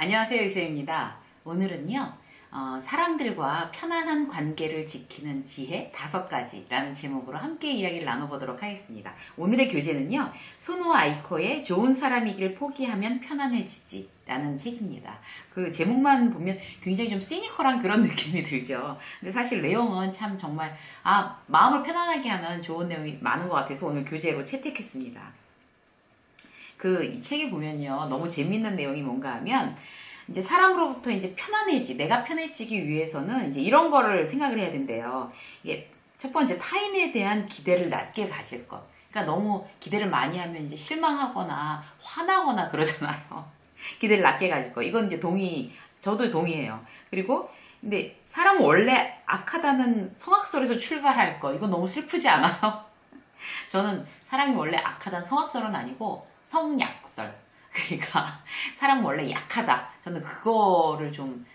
안녕하세요, 이세입니다. 오늘은요, 사람들과 편안한 관계를 지키는 지혜 5가지라는 제목으로 함께 이야기를 나눠보도록 하겠습니다. 오늘의 교재는요, 소노 아이코의 좋은 사람이길 포기하면 편안해지지 라는 책입니다. 그 제목만 보면 굉장히 좀 시니컬한 그런 느낌이 들죠. 근데 사실 내용은 참 정말, 마음을 편안하게 하는 좋은 내용이 많은 것 같아서 오늘 교재로 채택했습니다. 이 책에 보면요, 너무 재밌는 내용이 뭔가 하면, 이제 사람으로부터 이제 내가 편해지기 위해서는 이제 이런 거를 생각을 해야 된대요. 이게 첫 번째, 타인에 대한 기대를 낮게 가질 것. 그러니까 너무 기대를 많이 하면 이제 실망하거나 화나거나 그러잖아요. 기대를 낮게 가질 것. 이건 이제 저도 동의해요. 그리고, 근데 사람은 원래 악하다는 성악설에서 출발할 거. 이건 너무 슬프지 않아요? 저는 사람이 원래 악하다는 성악설은 아니고, 성약설. 그러니까 사람은 원래 약하다. 저는 그거를 좀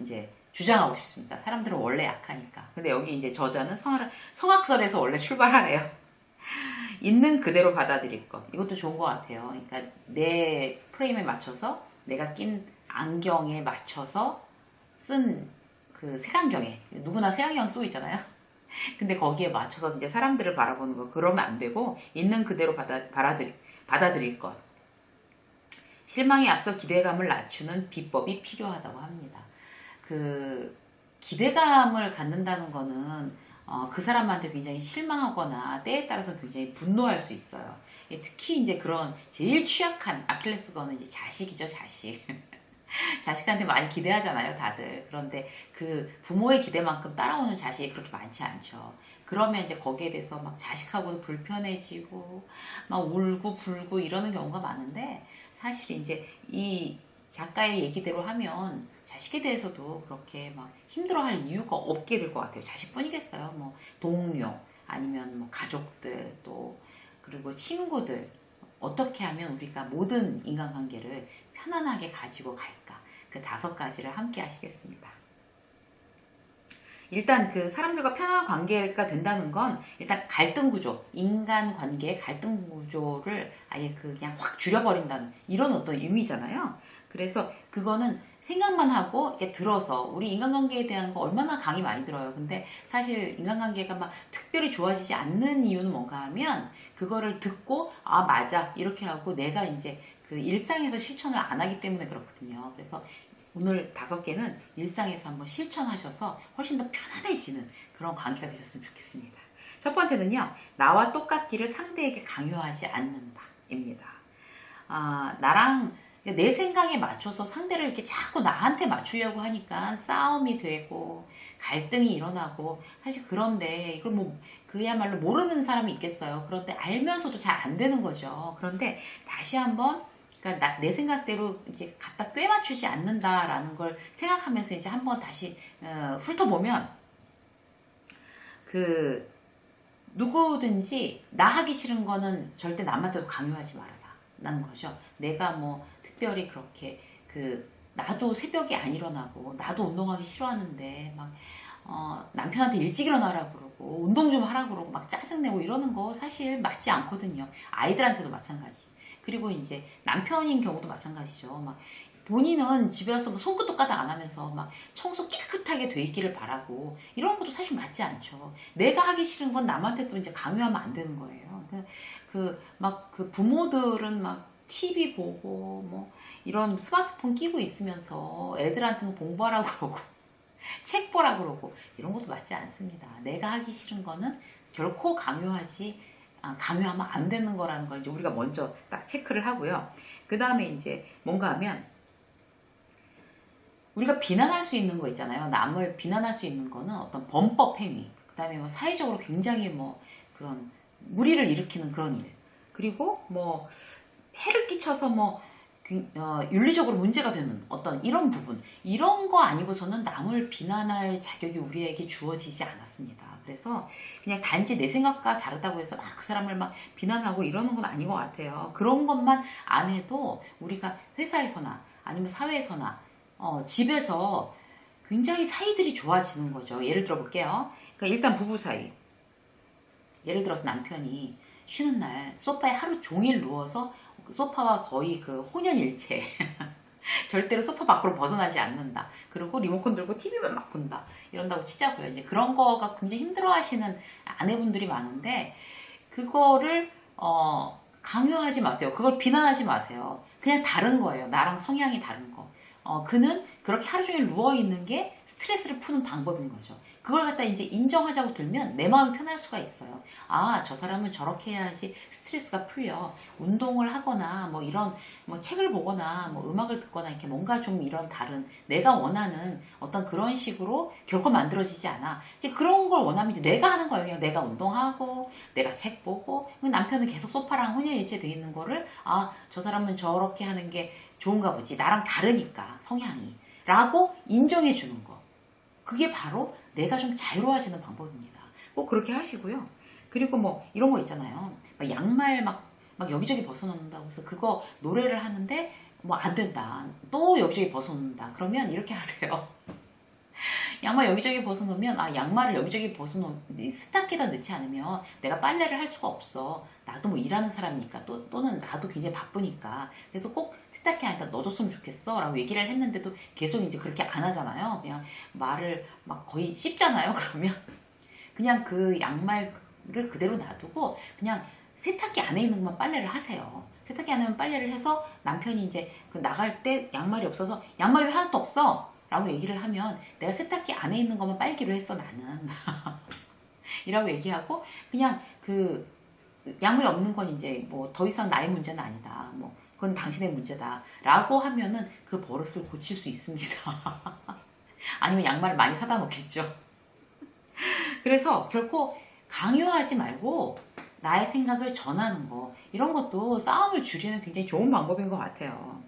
이제 주장하고 싶습니다. 사람들은 원래 약하니까. 근데 여기 이제 저자는 성악설에서 원래 출발하래요. 있는 그대로 받아들일 것. 이것도 좋은 것 같아요. 그러니까 내 프레임에 맞춰서 내가 낀 안경에 맞춰서 쓴 그 색안경에 누구나 색안경 쓰고 있잖아요. 근데 거기에 맞춰서 이제 사람들을 바라보는 거 그러면 안 되고 있는 그대로 받아들일 것. 실망에 앞서 기대감을 낮추는 비법이 필요하다고 합니다. 기대감을 갖는다는 거는 그 사람한테 굉장히 실망하거나 때에 따라서 굉장히 분노할 수 있어요. 특히 이제 그런 제일 취약한 아킬레스건은 이제 자식이죠, 자식. 자식한테 많이 기대하잖아요, 다들. 그런데 그 부모의 기대만큼 따라오는 자식이 그렇게 많지 않죠. 그러면 이제 거기에 대해서 막 자식하고도 불편해지고, 막 울고 불고 이러는 경우가 많은데, 사실 이제 이 작가의 얘기대로 하면 자식에 대해서도 그렇게 막 힘들어할 이유가 없게 될 것 같아요. 자식뿐이겠어요. 뭐 동료, 아니면 뭐 가족들, 또 그리고 친구들. 어떻게 하면 우리가 모든 인간관계를 편안하게 가지고 갈까? 그 5가지를 함께 하시겠습니다. 일단 그 사람들과 편안한 관계가 된다는 건 일단 갈등 구조, 인간 관계의 갈등 구조를 아예 그냥 확 줄여버린다는 이런 어떤 의미잖아요. 그래서 그거는 생각만 하고 이렇게 들어서 우리 인간관계에 대한 거 얼마나 강의 많이 들어요. 근데 사실 인간관계가 막 특별히 좋아지지 않는 이유는 뭔가 하면 그거를 듣고 맞아 이렇게 하고 내가 이제 그 일상에서 실천을 안 하기 때문에 그렇거든요. 그래서 오늘 5개는 일상에서 한번 실천하셔서 훨씬 더 편안해지는 그런 관계가 되셨으면 좋겠습니다. 첫 번째는요, 나와 똑같기를 상대에게 강요하지 않는다. 입니다. 내 생각에 맞춰서 상대를 이렇게 자꾸 나한테 맞추려고 하니까 싸움이 되고, 갈등이 일어나고, 사실 그런데, 이걸 그야말로 모르는 사람이 있겠어요. 그런데 알면서도 잘 안 되는 거죠. 그런데 다시 한번 그러니까 내 생각대로 이제 갖다 꿰 맞추지 않는다라는 걸 생각하면서 이제 한번 다시 훑어보면 누구든지 나 하기 싫은 거는 절대 남한테도 강요하지 말아라라는 거죠. 내가 뭐 특별히 그렇게 나도 새벽에 안 일어나고 나도 운동하기 싫어하는데 막 남편한테 일찍 일어나라고 그러고 운동 좀 하라고 그러고 막 짜증내고 이러는 거 사실 맞지 않거든요. 아이들한테도 마찬가지. 그리고 이제 남편인 경우도 마찬가지죠. 막 본인은 집에 와서 뭐 손끝도 까딱 안 하면서 막 청소 깨끗하게 돼 있기를 바라고 이런 것도 사실 맞지 않죠. 내가 하기 싫은 건 남한테 또 이제 강요하면 안 되는 거예요. 부모들은 막 TV 보고 뭐 이런 스마트폰 끼고 있으면서 애들한테는 공부하라고 그러고 책 보라고 그러고 이런 것도 맞지 않습니다. 내가 하기 싫은 거는 결코 강요하면 안 되는 거라는 걸 이제 우리가 먼저 딱 체크를 하고요. 그 다음에 이제 뭔가 하면 우리가 비난할 수 있는 거 있잖아요. 남을 비난할 수 있는 거는 어떤 범법 행위, 그 다음에 뭐 사회적으로 굉장히 뭐 그런 무리를 일으키는 그런 일, 그리고 뭐 해를 끼쳐서 뭐 윤리적으로 문제가 되는 어떤 이런 부분, 이런 거 아니고서는 남을 비난할 자격이 우리에게 주어지지 않았습니다. 그래서 그냥 단지 내 생각과 다르다고 해서 그 사람을 막 비난하고 이러는 건 아닌 것 같아요. 그런 것만 안 해도 우리가 회사에서나 아니면 사회에서나 집에서 굉장히 사이들이 좋아지는 거죠. 예를 들어 볼게요. 그러니까 일단 부부 사이. 예를 들어서 남편이 쉬는 날 소파에 하루 종일 누워서 소파와 거의 그 혼연일체 절대로 소파 밖으로 벗어나지 않는다. 그리고 리모컨 들고 TV만 막 본다. 이런다고 치자고요. 이제 그런 거가 굉장히 힘들어하시는 아내분들이 많은데 그거를 강요하지 마세요. 그걸 비난하지 마세요. 그냥 다른 거예요. 나랑 성향이 다른 거. 그는 그렇게 하루 종일 누워있는 게 스트레스를 푸는 방법인 거죠. 그걸 갖다 이제 인정하자고 들면 내 마음이 편할 수가 있어요. 아, 저 사람은 저렇게 해야지 스트레스가 풀려. 운동을 하거나 뭐 이런 뭐 책을 보거나 뭐 음악을 듣거나 이렇게 뭔가 좀 이런 다른 내가 원하는 어떤 그런 식으로 결코 만들어지지 않아. 이제 그런 걸 원하면 이제 내가 하는 거예요. 그냥 내가 운동하고 내가 책 보고 남편은 계속 소파랑 혼연일체 돼 있는 거를 아, 저 사람은 저렇게 하는 게 좋은가 보지. 나랑 다르니까 성향이. 라고 인정해 주는 거. 그게 바로 내가 좀 자유로워지는 방법입니다. 꼭 그렇게 하시고요. 그리고 뭐 이런 거 있잖아요. 막 양말 막 여기저기 벗어놓는다고 해서 그거 노래를 하는데 뭐 안 된다. 또 여기저기 벗어놓는다. 그러면 이렇게 하세요. 양말 여기저기 벗어놓으면 아 양말을 여기저기 벗어놓 스타킹에다 넣지 않으면 내가 빨래를 할 수가 없어. 나도 뭐 일하는 사람이니까 또는 나도 굉장히 바쁘니까 그래서 꼭 스타킹 안에다 넣어줬으면 좋겠어 라고 얘기를 했는데도 계속 이제 그렇게 안 하잖아요. 그냥 말을 막 거의 씹잖아요. 그냥 그 양말을 그대로 놔두고 그냥 세탁기 안에 있는 것만 빨래를 하세요. 세탁기 안에 빨래를 해서 남편이 이제 그 나갈 때 양말이 없어서 양말이 왜 하나도 없어? 라고 얘기를 하면 내가 세탁기 안에 있는 것만 빨기로 했어 나는 이라고 얘기하고 그냥 그 양말이 없는 건 이제 뭐 더 이상 나의 문제는 아니다 뭐 그건 당신의 문제다 라고 하면은 그 버릇을 고칠 수 있습니다. 아니면 양말을 많이 사다 놓겠죠. 그래서 결코 강요하지 말고 나의 생각을 전하는 거 이런 것도 싸움을 줄이는 굉장히 좋은 방법인 것 같아요.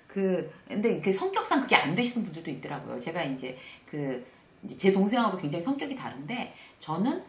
근데 그 성격상 그게 안 되시는 분들도 있더라고요. 제가 이제 이제 제 동생하고 굉장히 성격이 다른데 저는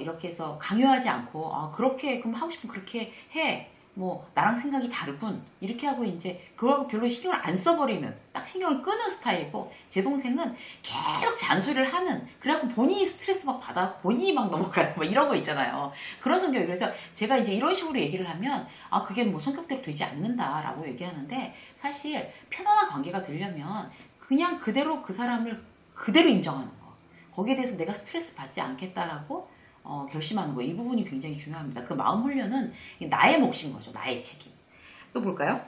이렇게 해서 강요하지 않고 그렇게 그럼 하고 싶으면 그렇게 해. 뭐 나랑 생각이 다르군. 이렇게 하고 이제 그거하고 별로 신경을 안 써버리는 딱 신경을 끄는 스타일이고 제 동생은 계속 잔소리를 하는 그래갖고 본인이 스트레스 막 받아 본인이 막 넘어가는 뭐 이런 거 있잖아요. 그런 성격이 그래서 제가 이제 이런 식으로 얘기를 하면 그게 뭐 성격대로 되지 않는다라고 얘기하는데 사실 편안한 관계가 되려면 그냥 그대로 그 사람을 그대로 인정하는 거 거기에 대해서 내가 스트레스 받지 않겠다라고 결심하는 거 이 부분이 굉장히 중요합니다. 그 마음 훈련은 나의 몫인 거죠. 나의 책임. 또 볼까요?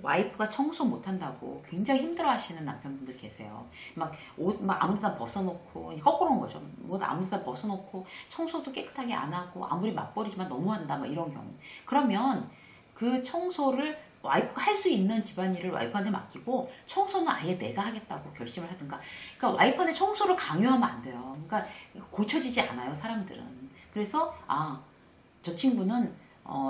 와이프가 청소 못한다고 굉장히 힘들어하시는 남편분들 계세요. 막 옷 막 아무 데나 벗어놓고 거꾸로인 거죠. 옷 아무 데나 벗어놓고 청소도 깨끗하게 안 하고 아무리 맞벌이지만 너무한다 막 이런 경우. 그러면 그 청소를 와이프가 할 수 있는 집안일을 와이프한테 맡기고 청소는 아예 내가 하겠다고 결심을 하든가. 그러니까 와이프한테 청소를 강요하면 안 돼요. 그러니까 고쳐지지 않아요, 사람들은. 그래서 저 친구는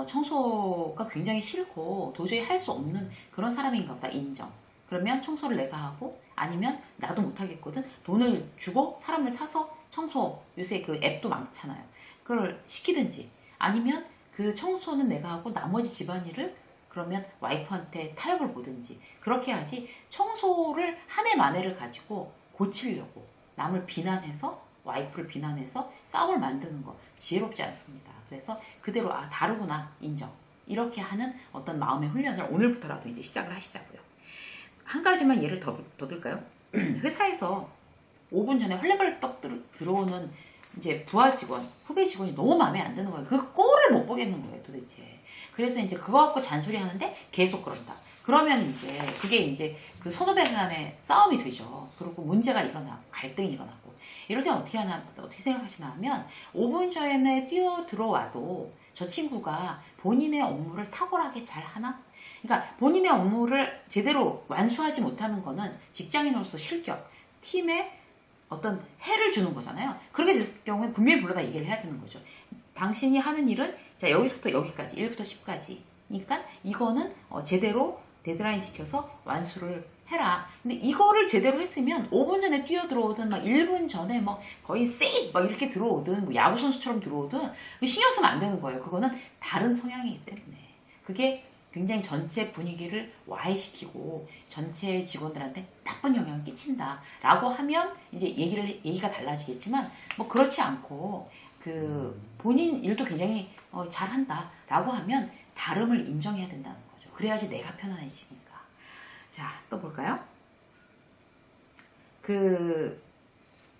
청소가 굉장히 싫고 도저히 할 수 없는 그런 사람인가 보다 인정. 그러면 청소를 내가 하고 아니면 나도 못하겠거든. 돈을 주고 사람을 사서 청소 요새 그 앱도 많잖아요. 그걸 시키든지 아니면 그 청소는 내가 하고 나머지 집안일을 그러면 와이프한테 타협을 보든지 그렇게 하지 청소를 한 해 만에를 가지고 고치려고 남을 비난해서 와이프를 비난해서 싸움을 만드는 거 지혜롭지 않습니다. 그래서 그대로 다르구나 인정 이렇게 하는 어떤 마음의 훈련을 오늘부터라도 이제 시작을 하시자고요. 한 가지만 예를 더 들까요? 회사에서 5분 전에 헐레벌떡 들어오는 이제 부하 직원, 후배 직원이 너무 마음에 안 드는 거예요. 그 꼴을 못 보겠는 거예요, 도대체. 그래서 이제 그거 갖고 잔소리 하는데 계속 그런다. 그러면 이제 그게 이제 그 선후배 간의 싸움이 되죠. 그리고 문제가 일어나고 갈등이 일어나고 이럴 때 어떻게 생각하시나 하면 5분 전에 뛰어 들어와도 저 친구가 본인의 업무를 탁월하게 잘 하나? 그러니까 본인의 업무를 제대로 완수하지 못하는 거는 직장인으로서 실격, 팀에 어떤 해를 주는 거잖아요. 그렇게 됐을 경우에 분명히 불러다 얘기를 해야 되는 거죠. 당신이 하는 일은 자 여기서부터 여기까지 1부터 10까지 그러니까 이거는 제대로 데드라인 지켜서 완수를 해라. 근데 이거를 제대로 했으면 5분 전에 뛰어들어오든 막 1분 전에 뭐 거의 세이브 막 이렇게 들어오든 뭐 야구 선수처럼 들어오든 신경 쓰면 안 되는 거예요. 그거는 다른 성향이기 때문에 그게 굉장히 전체 분위기를 와해시키고 전체 직원들한테 나쁜 영향을 끼친다라고 하면 이제 얘기가 달라지겠지만 뭐 그렇지 않고 그 본인 일도 굉장히 잘한다라고 하면 다름을 인정해야 된다는 거죠. 그래야지 내가 편안해지니까. 자, 또 볼까요?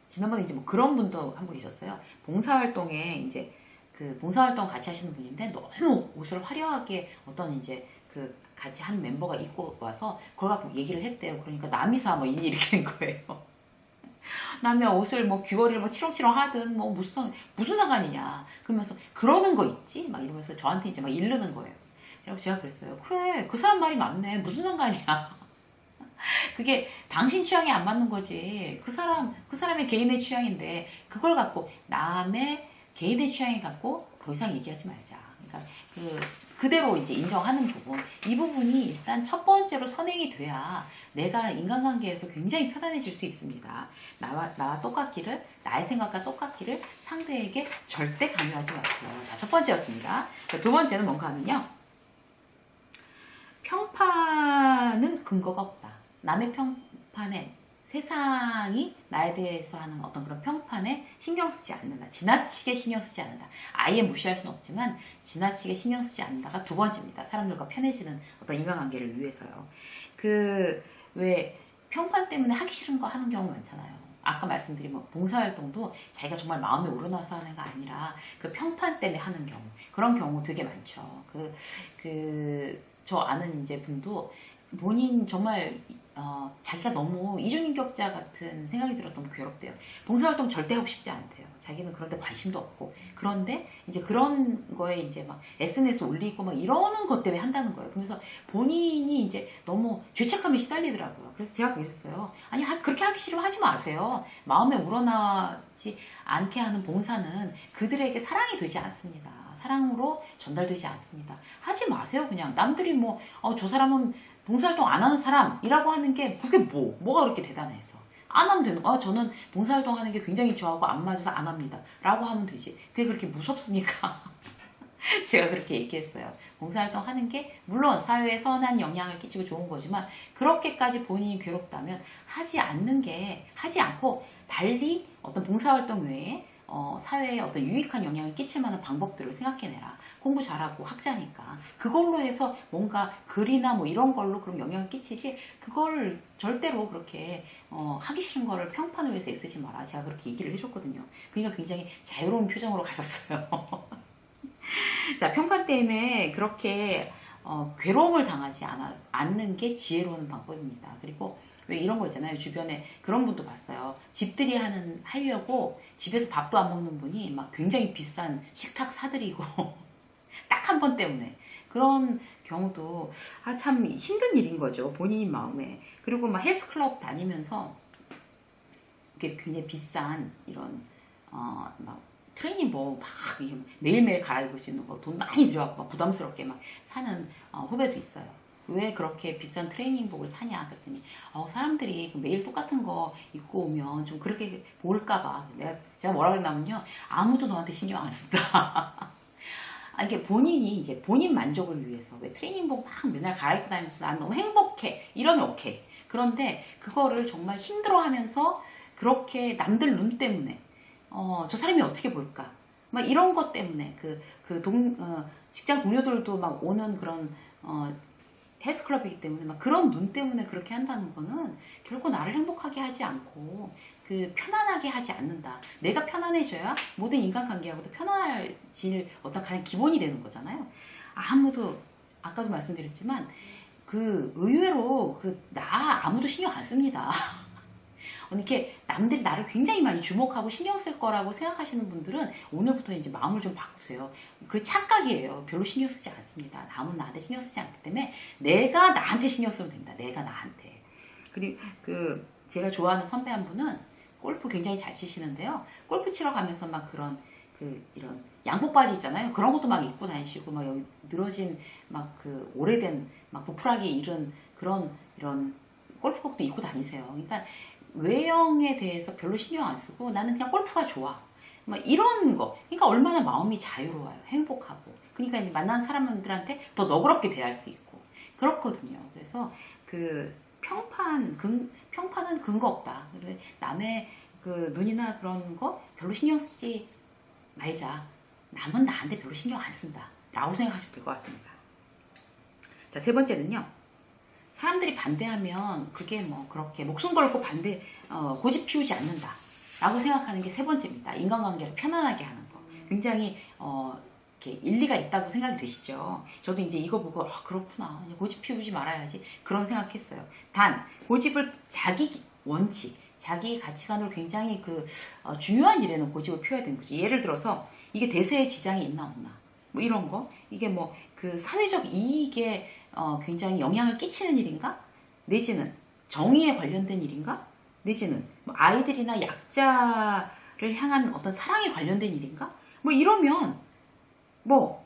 지난번에 이제 뭐 그런 분도 한 분 계셨어요. 봉사활동에 이제 봉사활동 같이 하시는 분인데 너무 옷을 화려하게 어떤 이제 같이 한 멤버가 입고 와서 그걸 갖고 얘기를 했대요. 그러니까 남이사 뭐 이렇게 된 거예요. 남이 옷을 뭐 귀걸이를 뭐 치렁치렁 하든 뭐 무슨 상관이냐. 그러면서 그러는 거 있지? 막 이러면서 저한테 이제 막 이르는 거예요. 그래서 제가 그랬어요. 그래, 그 사람 말이 맞네. 무슨 상관이야. 그게 당신 취향이 안 맞는 거지. 그 사람의 개인의 취향인데 그걸 갖고 남의 개인의 취향이 갖고 더 이상 얘기하지 말자. 그러니까 그대로 이제 인정하는 부분, 이 부분이 일단 첫 번째로 선행이 돼야 내가 인간관계에서 굉장히 편안해질 수 있습니다. 나와 똑같기를, 나의 생각과 똑같기를 상대에게 절대 강요하지 마세요. 자, 첫 번째였습니다. 자, 두 번째는 뭔가 하면요. 평판은 근거가 없다. 남의 평판에, 세상이 나에 대해서 하는 어떤 그런 평판에 신경 쓰지 않는다. 지나치게 신경 쓰지 않는다. 아예 무시할 수는 없지만 지나치게 신경 쓰지 않는다가 두 번째입니다. 사람들과 편해지는 어떤 인간관계를 위해서요. 왜 평판 때문에 하기 싫은 거 하는 경우 많잖아요. 아까 말씀드린 뭐 봉사활동도 자기가 정말 마음에 우러나서 하는 거 아니라 그 평판 때문에 하는 경우, 그런 경우 되게 많죠. 저 아는 이제 분도 본인 정말 자기가 너무 이중인격자 같은 생각이 들어서 너무 괴롭대요. 봉사활동 절대 하고 싶지 않대요. 자기는 그런 데 관심도 없고. 그런데 이제 그런 거에 이제 막 SNS 올리고 막 이러는 것 때문에 한다는 거예요. 그러면서 본인이 이제 너무 죄책감에 시달리더라고요. 그래서 제가 그랬어요. 아니, 그렇게 하기 싫으면 하지 마세요. 마음에 우러나지 않게 하는 봉사는 그들에게 사랑이 되지 않습니다. 사랑으로 전달되지 않습니다. 하지 마세요. 그냥 남들이 뭐 저 사람은 봉사활동 안 하는 사람이라고 하는 게 그게 뭐가 그렇게 대단해서 안 하면 되는 거. 저는 봉사활동 하는 게 굉장히 좋아하고 안 맞아서 안 합니다 라고 하면 되지. 그게 그렇게 무섭습니까? 제가 그렇게 얘기했어요. 봉사활동 하는 게 물론 사회에 선한 영향을 끼치고 좋은 거지만 그렇게까지 본인이 괴롭다면 하지 않고 달리 어떤 봉사활동 외에 사회에 어떤 유익한 영향을 끼칠 만한 방법들을 생각해내라. 공부 잘하고 학자니까 그걸로 해서 뭔가 글이나 뭐 이런 걸로 그럼 영향을 끼치지, 그걸 절대로 그렇게 하기 싫은 거를 평판을 위해서 애쓰지 마라. 제가 그렇게 얘기를 해줬거든요. 그러니까 굉장히 자유로운 표정으로 가셨어요. 자, 평판 때문에 그렇게 괴로움을 당하지 않는 게 지혜로운 방법입니다. 그리고 왜 이런 거 있잖아요. 주변에 그런 분도 봤어요. 집들이 하려고 집에서 밥도 안 먹는 분이 막 굉장히 비싼 식탁 사들이고 딱 한 번 때문에 그런 경우도 참 힘든 일인 거죠. 본인 마음에. 그리고 막 헬스클럽 다니면서 이게 굉장히 비싼 이런 막 트레이닝복 막 매일매일 갈아입을 수 있는 거 돈 많이 들여갖고 막 부담스럽게 막 사는 후배도 있어요. 왜 그렇게 비싼 트레이닝복을 사냐 그랬더니 사람들이 매일 똑같은 거 입고 오면 좀 그렇게 보일까봐. 제가 뭐라 그랬냐면요, 아무도 너한테 신경 안 쓴다. 이게 본인이 이제 본인 만족을 위해서 왜 트레이닝복 막 맨날 갈아입고 다니면서 난 너무 행복해 이러면 오케이. 그런데 그거를 정말 힘들어하면서 그렇게 남들 눈 때문에 저 사람이 어떻게 볼까 막 이런 것 때문에 직장 동료들도 막 오는 그런 헬스클럽이기 때문에 막 그런 눈 때문에 그렇게 한다는 거는 결코 나를 행복하게 하지 않고 편안하게 하지 않는다. 내가 편안해져야 모든 인간관계하고도 편안해질 어떤 가장 기본이 되는 거잖아요. 아까도 말씀드렸지만 의외로 아무도 신경 안 씁니다. 이렇게 남들이 나를 굉장히 많이 주목하고 신경 쓸 거라고 생각하시는 분들은 오늘부터 이제 마음을 좀 바꾸세요. 그 착각이에요. 별로 신경 쓰지 않습니다. 남은 나한테 신경 쓰지 않기 때문에 내가 나한테 신경 쓰면 됩니다. 내가 나한테. 그리고 제가 좋아하는 선배 한 분은 골프 굉장히 잘 치시는데요. 골프 치러 가면서 막 이런 양복 바지 있잖아요. 그런 것도 막 입고 다니시고 막 여기 늘어진 오래된 부풀하게 이런 이런 골프복도 입고 다니세요. 그러니까 외형에 대해서 별로 신경 안 쓰고 나는 그냥 골프가 좋아. 막 이런 거. 그러니까 얼마나 마음이 자유로워요. 행복하고. 그러니까 이제 만난 사람들한테 더 너그럽게 대할 수 있고. 그렇거든요. 그래서 평판은 근거 없다. 남의 눈이나 그런 거 별로 신경 쓰지 말자. 남은 나한테 별로 신경 안 쓴다. 라고 생각하시면 될 것 같습니다. 자, 세 번째는요. 사람들이 반대하면 그게 뭐 그렇게 목숨 걸고 고집 피우지 않는다 라고 생각하는 게 세 번째입니다. 인간관계를 편안하게 하는 거. 굉장히 이렇게 일리가 있다고 생각이 되시죠? 저도 이제 이거 보고 그렇구나. 고집 피우지 말아야지. 그런 생각했어요. 단 고집을 자기 원칙, 자기 가치관으로 굉장히 중요한 일에는 고집을 피워야 되는 거죠. 예를 들어서 이게 대세에 지장이 있나 없나 뭐 이런 거, 이게 뭐 사회적 이익에 굉장히 영향을 끼치는 일인가, 내지는 정의에 관련된 일인가, 내지는 뭐 아이들이나 약자를 향한 어떤 사랑에 관련된 일인가, 뭐 이러면 뭐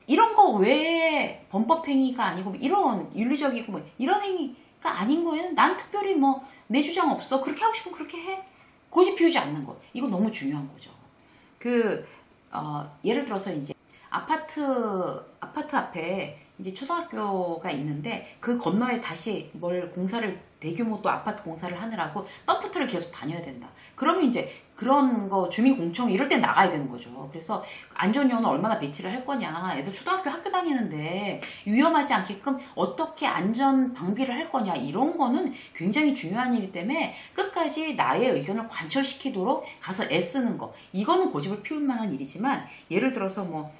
이런 거 외에 범법행위가 아니고 이런 윤리적이고 뭐 이런 행위가 아닌 거에는 난 특별히 뭐 내 주장 없어. 그렇게 하고 싶으면 그렇게 해. 고집 피우지 않는 거. 이거 너무 중요한 거죠. 예를 들어서 이제 아파트 앞에 이제 초등학교가 있는데 그 건너에 다시 대규모 또 아파트 공사를 하느라고 덤프트를 계속 다녀야 된다. 그러면 이제 그런 거 주민공청 이럴 땐 나가야 되는 거죠. 그래서 안전요원은 얼마나 배치를 할 거냐. 애들 초등학교 학교 다니는데 위험하지 않게끔 어떻게 안전 방비를 할 거냐. 이런 거는 굉장히 중요한 일이기 때문에 끝까지 나의 의견을 관철시키도록 가서 애쓰는 거. 이거는 고집을 피울 만한 일이지만 예를 들어서 뭐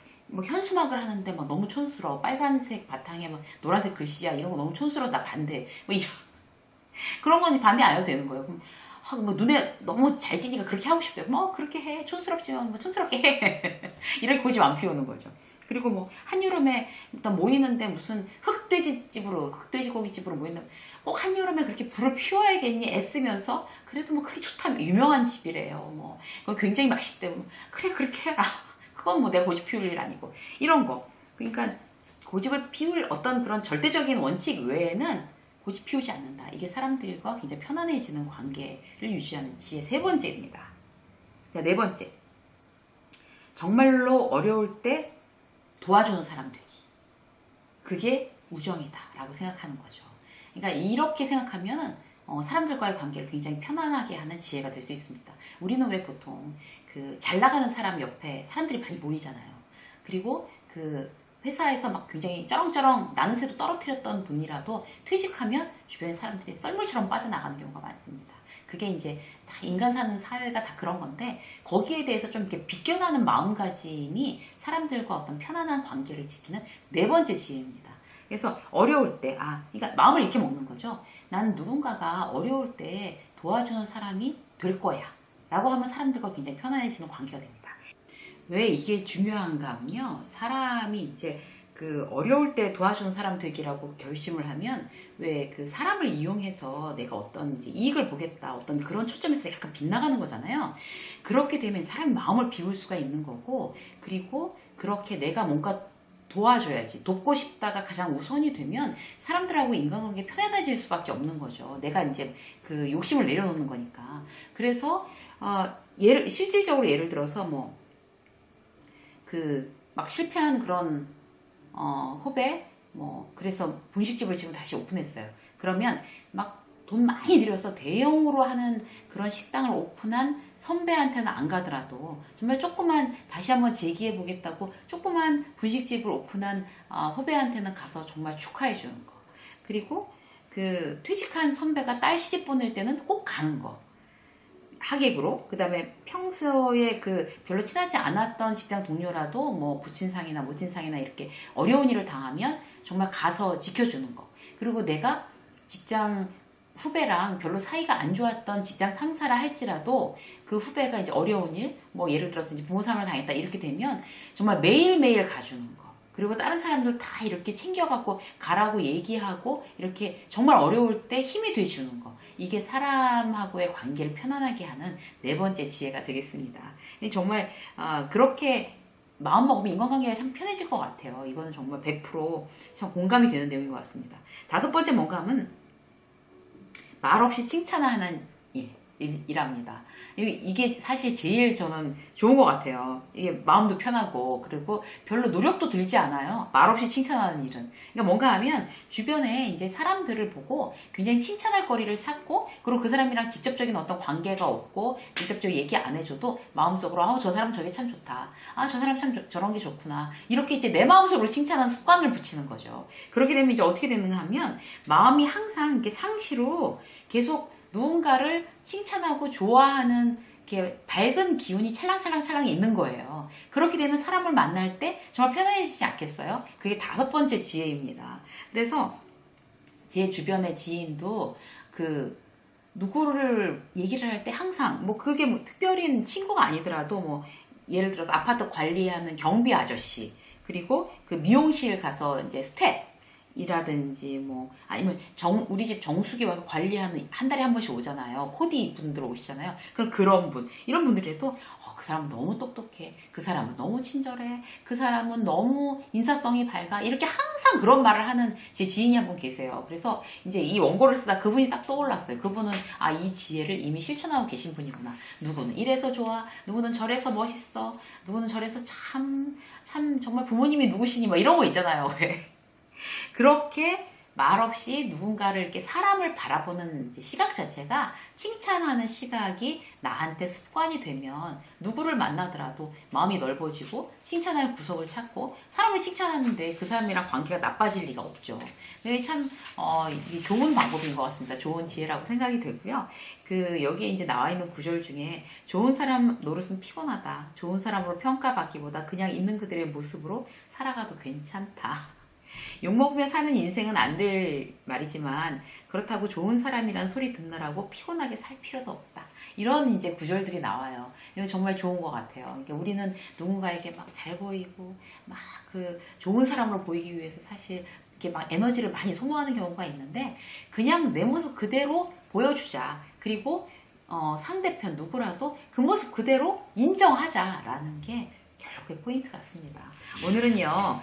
현수막을 하는데 막 너무 촌스러워. 빨간색 바탕에 막 노란색 글씨야. 이런 거 너무 촌스러워. 나 반대. 뭐 이런 그런 건 반대 안 해도 되는 거예요. 그럼 뭐 눈에 너무 잘 띄니까 그렇게 하고 싶대요. 뭐 그렇게 해. 촌스럽지만 뭐 촌스럽게 해. 이렇게 고집 안 피우는 거죠. 그리고 뭐 한여름에 일단 모이는데 무슨 흑돼지고기집으로 모이는데 꼭 한여름에 그렇게 불을 피워야겠니 애쓰면서 그래도 뭐 그렇게 좋다면 유명한 집이래요. 뭐 그거 굉장히 맛있대요. 그래 그렇게 해라. 그건 뭐 내가 고집 피울 일 아니고 이런 거. 그러니까 고집을 피울 어떤 그런 절대적인 원칙 외에는 고집 피우지 않는다. 이게 사람들과 굉장히 편안해지는 관계를 유지하는 지혜 세 번째입니다. 자, 네 번째. 정말로 어려울 때 도와주는 사람 되기. 그게 우정이다 라고 생각하는 거죠. 그러니까 이렇게 생각하면 사람들과의 관계를 굉장히 편안하게 하는 지혜가 될 수 있습니다. 우리는 왜 보통 잘 나가는 사람 옆에 사람들이 많이 모이잖아요. 그리고 회사에서 막 굉장히 쩌렁쩌렁 나는 새도 떨어뜨렸던 분이라도 퇴직하면 주변 사람들이 썰물처럼 빠져나가는 경우가 많습니다. 그게 이제 다 인간 사는 사회가 다 그런 건데 거기에 대해서 좀 이렇게 비껴나는 마음가짐이 사람들과 어떤 편안한 관계를 지키는 네 번째 지혜입니다. 그래서 어려울 때, 그러니까 마음을 이렇게 먹는 거죠. 나는 누군가가 어려울 때 도와주는 사람이 될 거야. 라고 하면 사람들과 굉장히 편안해지는 관계가 됩니다. 왜 이게 중요한가 하면요. 사람이 이제 어려울 때 도와주는 사람 되기라고 결심을 하면 왜 사람을 이용해서 내가 어떤 이제 이익을 보겠다 어떤 그런 초점에서 약간 빗나가는 거잖아요. 그렇게 되면 사람 마음을 비울 수가 있는 거고 그리고 그렇게 내가 뭔가 도와줘야지 돕고 싶다가 가장 우선이 되면 사람들하고 인간관계 편안해질 수밖에 없는 거죠. 내가 이제 욕심을 내려놓는 거니까. 그래서 실질적으로 예를 들어서 막 실패한 그런 후배 그래서 분식집을 지금 다시 오픈했어요. 그러면 막 돈 많이 들여서 대형으로 하는 그런 식당을 오픈한 선배한테는 안 가더라도 정말 조그만 다시 한번 재기해 보겠다고 조그만 분식집을 오픈한 후배한테는 가서 정말 축하해 주는 거. 그리고 퇴직한 선배가 딸 시집 보낼 때는 꼭 가는 거. 하객으로. 그 다음에 평소에 별로 친하지 않았던 직장 동료라도 뭐 부친상이나 모친상이나 이렇게 어려운 일을 당하면 정말 가서 지켜주는 거. 그리고 내가 직장 후배랑 별로 사이가 안 좋았던 직장 상사라 할지라도 그 후배가 이제 어려운 일, 뭐 예를 들어서 이제 부모상을 당했다 이렇게 되면 정말 매일매일 가주는 거. 그리고 다른 사람들 다 이렇게 챙겨갖고 가라고 얘기하고 이렇게 정말 어려울 때 힘이 돼주는 거. 이게 사람하고의 관계를 편안하게 하는 네 번째 지혜가 되겠습니다. 정말 그렇게 마음 먹으면 인간관계가 참 편해질 것 같아요. 이거는 정말 100%참 공감이 되는 내용인 것 같습니다. 다섯 번째 뭔가 하면 말 없이 칭찬을 하는 일. 이랍니다. 이게 사실 제일 저는 좋은 것 같아요. 이게 마음도 편하고 그리고 별로 노력도 들지 않아요. 말없이 칭찬하는 일은. 그러니까 뭔가 하면 주변에 이제 사람들을 보고 굉장히 칭찬할 거리를 찾고 그리고 그 사람이랑 직접적인 어떤 관계가 없고 직접적으로 얘기 안 해줘도 마음속으로 저 사람 저게 참 좋다. 저 사람 참 저런 게 좋구나. 이렇게 이제 내 마음속으로 칭찬하는 습관을 붙이는 거죠. 그렇게 되면 이제 어떻게 되는가 하면 마음이 항상 이렇게 상시로 계속 누군가를 칭찬하고 좋아하는 이렇게 밝은 기운이 찰랑찰랑 있는 거예요. 그렇게 되면 사람을 만날 때 정말 편안해지지 않겠어요? 그게 5번째 지혜입니다. 그래서 제 주변의 지인도 누구를 얘기를 할 때 항상 그게 특별히 친구가 아니더라도 예를 들어서 아파트 관리하는 경비 아저씨 그리고 그 미용실 가서 이제 스텝 이라든지 아니면 우리 집 정수기 와서 관리하는 한 달에 한 번씩 오잖아요. 코디 분들 오시잖아요. 그럼 그런 분 이런 분들에도 그 사람은 너무 똑똑해. 그 사람은 너무 친절해. 그 사람은 너무 인사성이 밝아. 이렇게 항상 그런 말을 하는 제 지인이 한 분 계세요. 그래서 이제 이 원고를 쓰다 그분이 딱 떠올랐어요. 그분은 이 지혜를 이미 실천하고 계신 분이구나. 누구는 이래서 좋아. 누구는 저래서 멋있어. 누구는 저래서 참 정말 부모님이 누구시니 이런 거 있잖아요. 왜? 그렇게 말없이 누군가를 이렇게 사람을 바라보는 시각 자체가 칭찬하는 시각이 나한테 습관이 되면 누구를 만나더라도 마음이 넓어지고 칭찬할 구석을 찾고 사람을 칭찬하는데 그 사람이랑 관계가 나빠질 리가 없죠. 이게 참 이게 좋은 방법인 것 같습니다. 좋은 지혜라고 생각이 되고요. 여기에 이제 나와 있는 구절 중에 좋은 사람 노릇은 피곤하다. 좋은 사람으로 평가받기보다 그냥 있는 그들의 모습으로 살아가도 괜찮다. 욕먹으며 사는 인생은 안 될 말이지만 그렇다고 좋은 사람이란 소리 듣느라고 피곤하게 살 필요도 없다. 이런 이제 구절들이 나와요. 이거 정말 좋은 것 같아요. 그러니까 우리는 누군가에게 막 잘 보이고 막 좋은 사람으로 보이기 위해서 사실 이렇게 막 에너지를 많이 소모하는 경우가 있는데 그냥 내 모습 그대로 보여주자. 그리고 상대편 누구라도 그 모습 그대로 인정하자라는 게 결국에 포인트 같습니다. 오늘은요,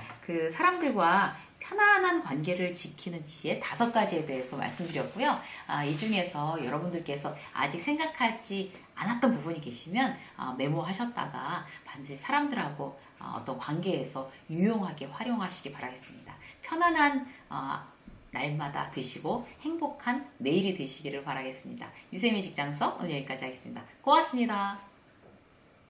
사람들과 편안한 관계를 지키는 지혜 5가지에 대해서 말씀드렸고요. 이 중에서 여러분들께서 아직 생각하지 않았던 부분이 계시면 메모하셨다가 반드시 사람들하고 어떤 관계에서 유용하게 활용하시기 바라겠습니다. 편안한 날마다 되시고 행복한 내일이 되시기를 바라겠습니다. 유세미 직장 수업 오늘 여기까지 하겠습니다. 고맙습니다.